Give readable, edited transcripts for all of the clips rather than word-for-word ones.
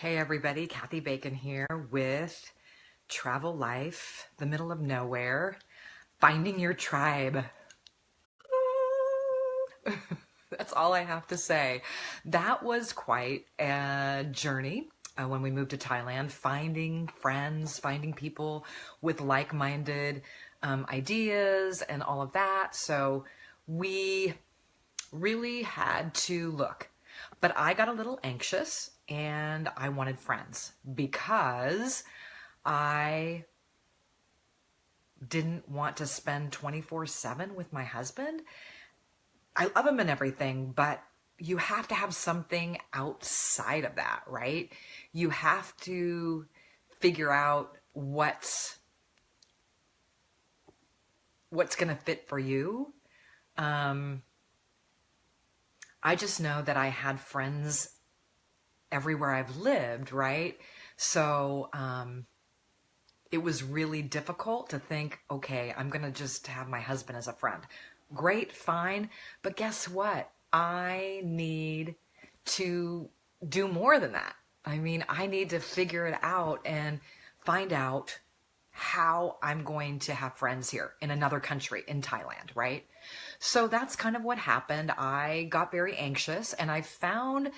Hey everybody, Kathy Bacon here with Travel Life, the middle of nowhere, finding your tribe. That's all I have to say. That was quite a journey when we moved to Thailand, finding friends, finding people with like-minded ideas and all of that. So we really had to look. But I got a little anxious and I wanted friends because I didn't want to spend 24/7 with my husband. I love him and everything, but you have to have something outside of that, right? You have to figure out what's going to fit for you. I just know that I had friends everywhere I've lived, right? So it was really difficult to think, okay, I'm going to just have my husband as a friend. Great, fine. But guess what? I need to do more than that. I mean, I need to figure it out and find out how I'm going to have friends here in another country, in Thailand, right? So that's kind of what happened. I got very anxious and I found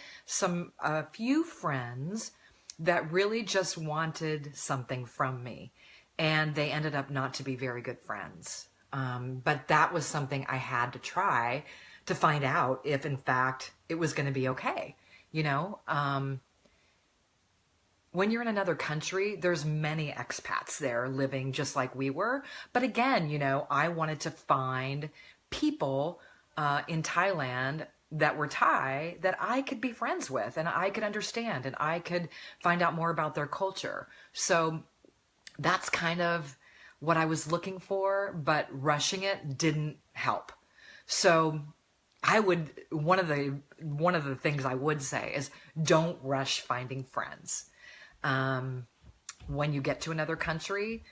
a few friends that really just wanted something from me. And they ended up not to be very good friends. But that was something I had to try to find out if in fact it was going to be okay. You know, when you're in another country, there's many expats there living just like we were. But again, you know, I wanted to find people in Thailand that were Thai that I could be friends with and I could understand and I could find out more about their culture. So that's kind of what I was looking for, but rushing it didn't help. So one of the things I would say is don't rush finding friends. When you get to another country,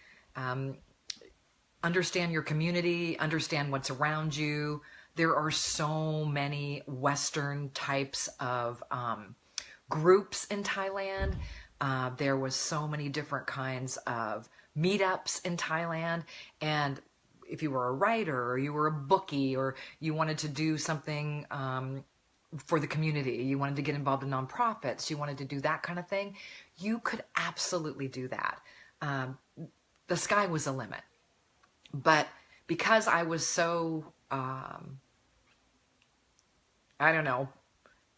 understand your community, understand what's around you. There are so many Western types of groups in Thailand. There was so many different kinds of meetups in Thailand. And if you were a writer or you were a bookie or you wanted to do something for the community, you wanted to get involved in nonprofits, you wanted to do that kind of thing, you could absolutely do that. The sky was the limit. But because I was so, I don't know,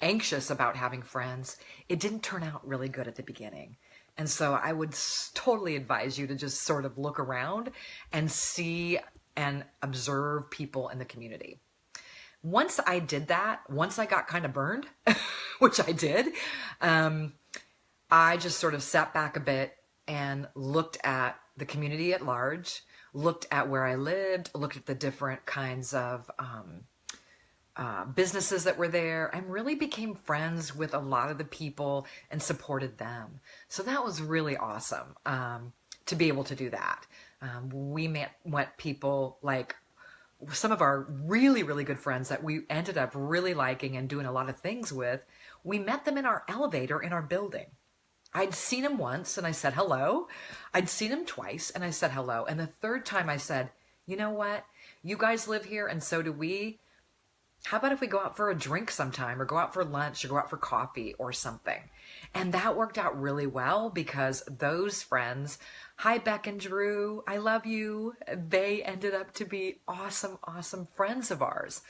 anxious about having friends, it didn't turn out really good at the beginning. And so I would totally advise you to just sort of look around and see and observe people in the community. Once I did that, once I got kind of burned, which I did, I just sort of sat back a bit and looked at the community at large, looked at where I lived, looked at the different kinds of businesses that were there, and really became friends with a lot of the people and supported them. So that was really awesome to be able to do that. We met people like some of our really, really good friends that we ended up really liking and doing a lot of things with. We met them in our elevator in our building. I'd seen him once and I said hello. I'd seen him twice and I said hello. And the third time I said, you know what? You guys live here and so do we. How about if we go out for a drink sometime or go out for lunch or go out for coffee or something? And that worked out really well because those friends, hi Beck and Drew, I love you. They ended up to be awesome, awesome friends of ours.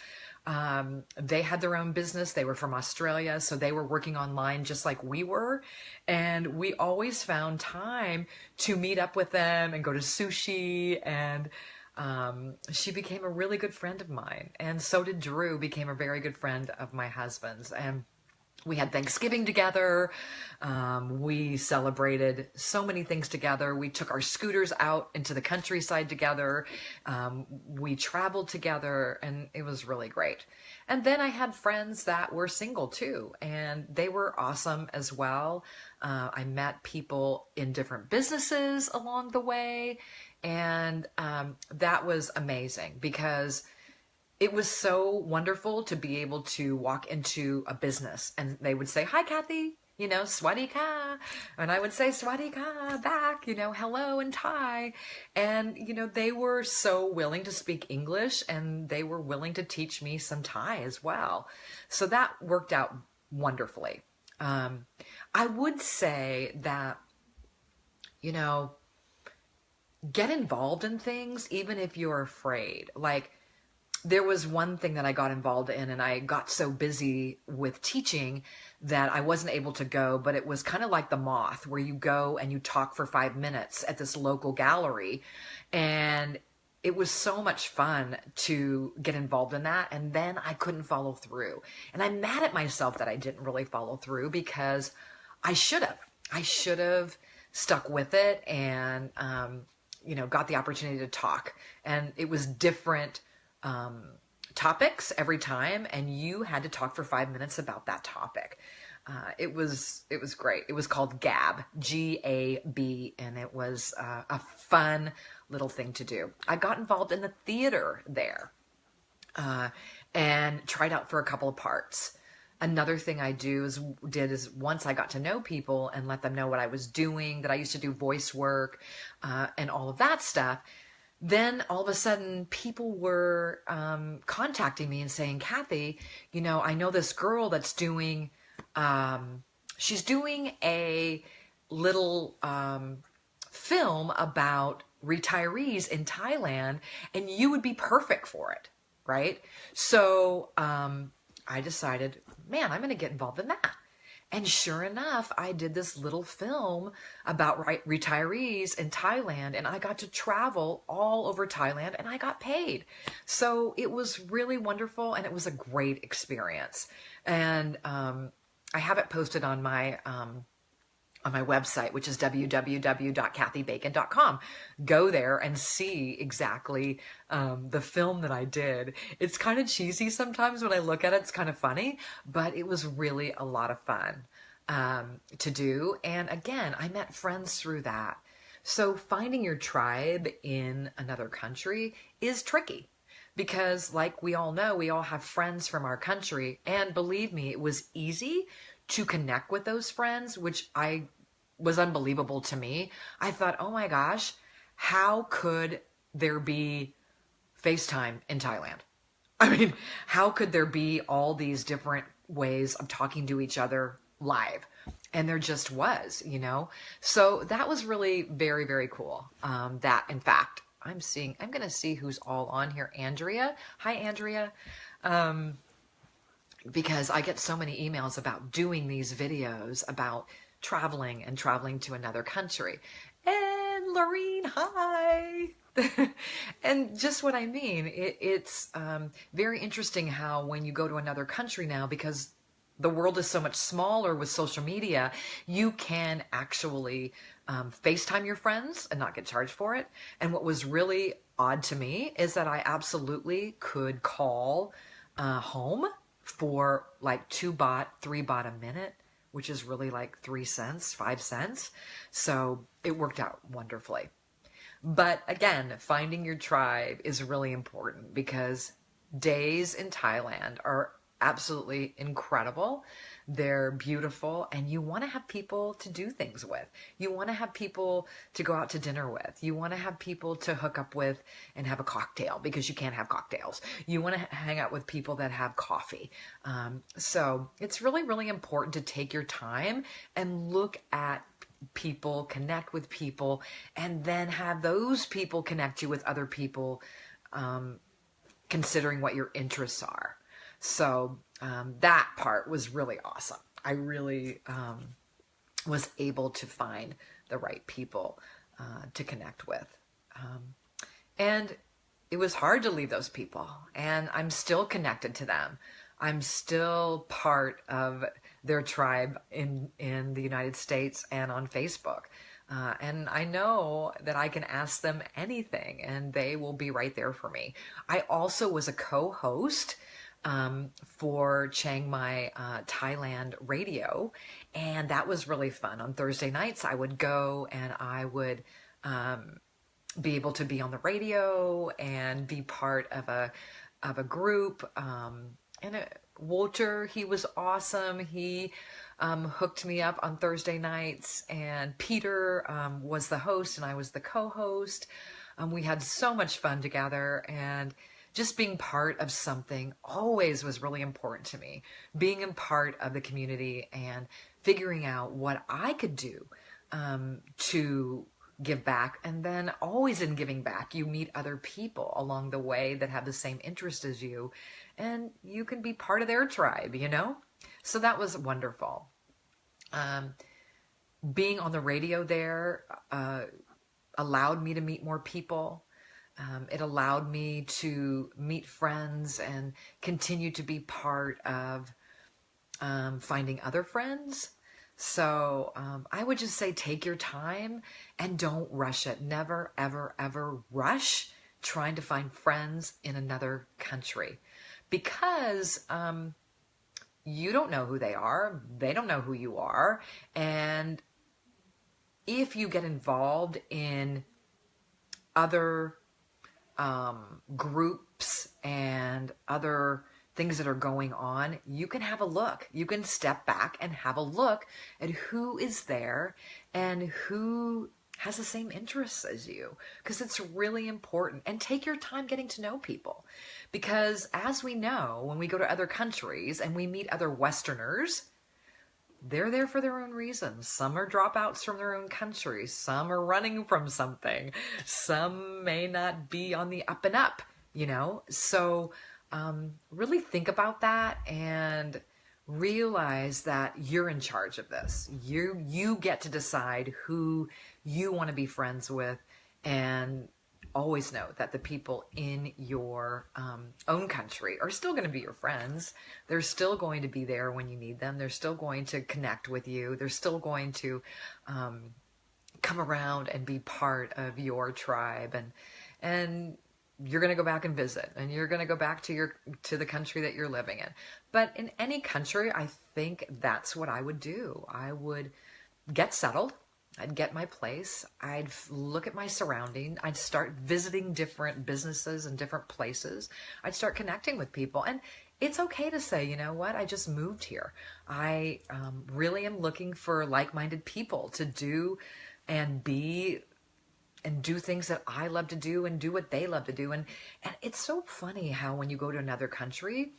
They had their own business. They were from Australia, so they were working online just like we were. And we always found time to meet up with them and go to sushi. And she became a really good friend of mine. And so did Drew, became a very good friend of my husband's. And we had Thanksgiving together. We celebrated so many things together. We took our scooters out into the countryside together. We traveled together and it was really great. And then I had friends that were single too, and they were awesome as well. I met people in different businesses along the way. And that was amazing because it was so wonderful to be able to walk into a business and they would say, hi, Kathy. Swadika. And I would say Swadika back, hello in Thai. And, they were so willing to speak English and they were willing to teach me some Thai as well. So that worked out wonderfully. I would say that, you know, get involved in things even if you're afraid. Like, there was one thing that I got involved in, and I got so busy with teaching that I wasn't able to go, but it was kind of like the moth, where you go and you talk for 5 minutes at this local gallery. And it was so much fun to get involved in that. And then I couldn't follow through. And I'm mad at myself that I didn't really follow through, because I should have. I should have stuck with it and, got the opportunity to talk. And it was different topics every time, and you had to talk for 5 minutes about that topic. It was great. It was called GAB, G-A-B, and it was a fun little thing to do. I got involved in the theater there and tried out for a couple of parts. Another thing I did is once I got to know people and let them know what I was doing, that I used to do voice work and all of that stuff. Then all of a sudden people were contacting me and saying, Kathy, I know this girl that's doing, she's doing a little film about retirees in Thailand, and you would be perfect for it, right? So I decided, man, I'm going to get involved in that. And sure enough, I did this little film about retirees in Thailand, and I got to travel all over Thailand, and I got paid. So it was really wonderful, and it was a great experience. And I have it posted on my website, which is www.kathybacon.com. Go there and see exactly the film that I did. It's kind of cheesy sometimes when I look at it. It's kind of funny, but it was really a lot of fun to do. And again, I met friends through that. So finding your tribe in another country is tricky, because like we all know, we all have friends from our country. And believe me, it was easy to connect with those friends, which was unbelievable to me. I thought, oh my gosh, how could there be FaceTime in Thailand? I mean, how could there be all these different ways of talking to each other live? And there just was, So that was really very, very cool. That, in fact, I'm going to see who's all on here. Andrea. Hi, Andrea. Because I get so many emails about doing these videos about traveling to another country. And Lorene, hi. And just what I mean, it's very interesting how when you go to another country now, because the world is so much smaller with social media, you can actually FaceTime your friends and not get charged for it. And what was really odd to me is that I absolutely could call home for like 2 baht, 3 baht a minute, which is really like 3 cents, 5 cents. So it worked out wonderfully. But again, finding your tribe is really important, because days in Thailand are absolutely incredible. They're beautiful, and you want to have people to do things with. You want to have people to go out to dinner with. You want to have people to hook up with and have a cocktail, because you can't have cocktails. You want to hang out with people that have coffee. So it's really, really important to take your time and look at people, connect with people, and then have those people connect you with other people, considering what your interests are. So that part was really awesome. I really was able to find the right people to connect with. And it was hard to leave those people, and I'm still connected to them. I'm still part of their tribe in the United States and on Facebook. And I know that I can ask them anything, and they will be right there for me. I also was a co-host for Chiang Mai, Thailand radio. And that was really fun. On Thursday nights, I would go and I would be able to be on the radio and be part of a group. Walter, he was awesome. He hooked me up on Thursday nights, and Peter was the host and I was the co-host. We had so much fun together, and just being part of something always was really important to me. Being a part of the community and figuring out what I could do to give back. And then always in giving back, you meet other people along the way that have the same interest as you, and you can be part of their tribe, you know? So that was wonderful. Being on the radio there allowed me to meet more people. It allowed me to meet friends and continue to be part of finding other friends. So I would just say take your time and don't rush it. Never, ever, ever rush trying to find friends in another country, because you don't know who they are. They don't know who you are. And if you get involved in other groups and other things that are going on, you can have a look. You can step back and have a look at who is there and who has the same interests as you, because it's really important. And take your time getting to know people, because as we know, when we go to other countries and we meet other Westerners, they're there for their own reasons. Some are dropouts from their own country. Some are running from something. Some may not be on the up and up, you know? So really think about that and realize that you're in charge of this. You get to decide who you want to be friends with, and always know that the people in your own country are still going to be your friends. They're still going to be there when you need them. They're still going to connect with you. They're still going to come around and be part of your tribe, and you're going to go back and visit, and you're going to go back to the country that you're living in. But in any country, I think that's what I would do. I would get settled. I'd get my place. I'd look at my surrounding. I'd start visiting different businesses and different places. I'd start connecting with people. And it's okay to say, you know what, I just moved here. I really am looking for like-minded people to do and be and do things that I love to do and do what they love to do. And it's so funny how when you go to another country,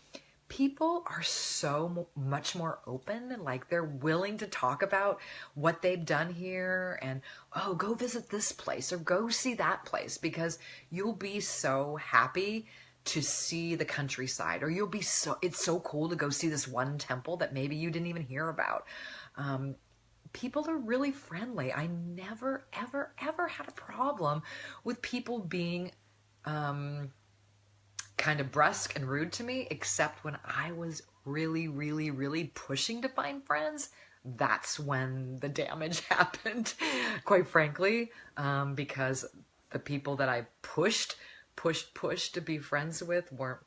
people are so much more open, and like they're willing to talk about what they've done here and, oh, go visit this place or go see that place, because you'll be so happy to see the countryside, or it's so cool to go see this one temple that maybe you didn't even hear about. People are really friendly. I never, ever, ever had a problem with people being kind of brusque and rude to me, except when I was really, really, really pushing to find friends. That's when the damage happened, quite frankly, because the people that I pushed to be friends with weren't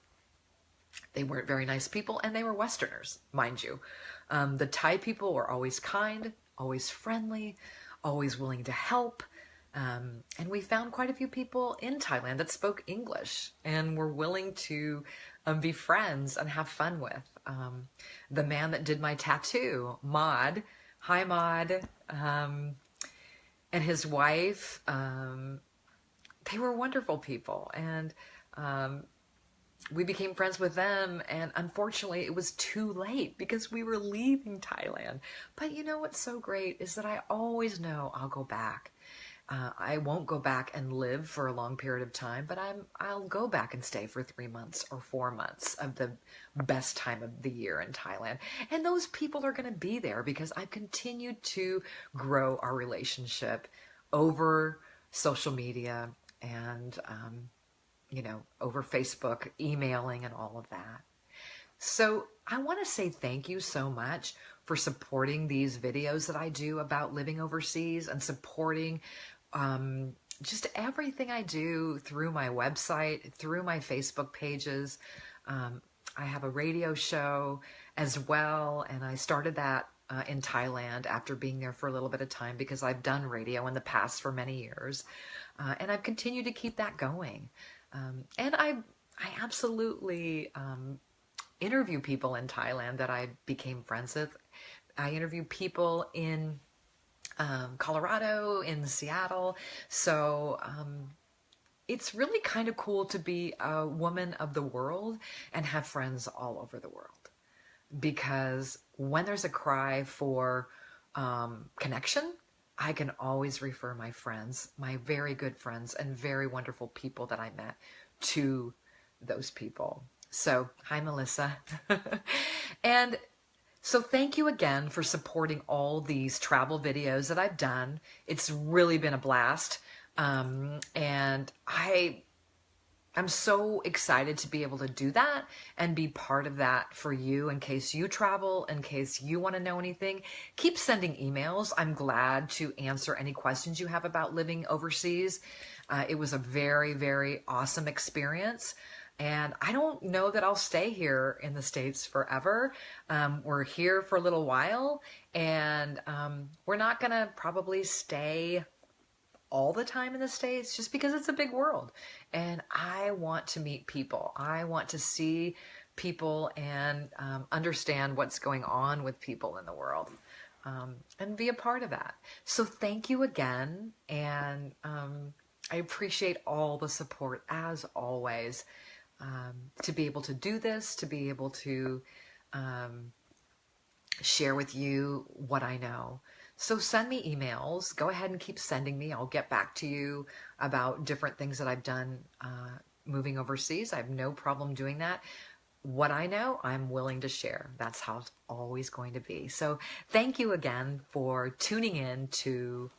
very nice people, and they were Westerners, mind you. The Thai people were always kind, always friendly, always willing to help. And we found quite a few people in Thailand that spoke English and were willing to be friends and have fun with. The man that did my tattoo, Maud, hi Maud, and his wife, they were wonderful people. And we became friends with them, and unfortunately it was too late because we were leaving Thailand. But you know what's so great is that I always know I'll go back. I won't go back and live for a long period of time, but I'll go back and stay for 3 months or 4 months of the best time of the year in Thailand. And those people are going to be there because I've continued to grow our relationship over social media and, over Facebook, emailing and all of that. So I want to say thank you so much for supporting these videos that I do about living overseas and supporting just everything I do through my website, through my Facebook pages. I have a radio show as well, and I started that in Thailand after being there for a little bit of time because I've done radio in the past for many years, and I've continued to keep that going. And I absolutely interview people in Thailand that I became friends with. I interview people in Colorado, in Seattle. So it's really kind of cool to be a woman of the world and have friends all over the world. Because when there's a cry for connection, I can always refer my friends, my very good friends and very wonderful people that I met, to those people. So, hi, Melissa. And so thank you again for supporting all these travel videos that I've done. It's really been a blast. And I'm so excited to be able to do that and be part of that for you in case you travel, in case you want to know anything. Keep sending emails. I'm glad to answer any questions you have about living overseas. It was a very, very awesome experience. And I don't know that I'll stay here in the States forever. We're here for a little while, and we're not going to probably stay all the time in the States just because it's a big world. And I want to meet people. I want to see people and understand what's going on with people in the world, and be a part of that. So thank you again. And I appreciate all the support as always. To be able to do this, to be able to share with you what I know. So send me emails. Go ahead and keep sending me. I'll get back to you about different things that I've done moving overseas. I have no problem doing that. What I know, I'm willing to share. That's how it's always going to be. So thank you again for tuning in to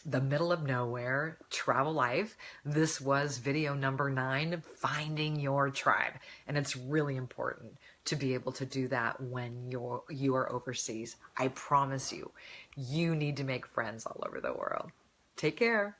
the middle of nowhere travel life. This was video number 9, finding your tribe. And it's really important to be able to do that when you are overseas. I promise you, you need to make friends all over the world. Take care.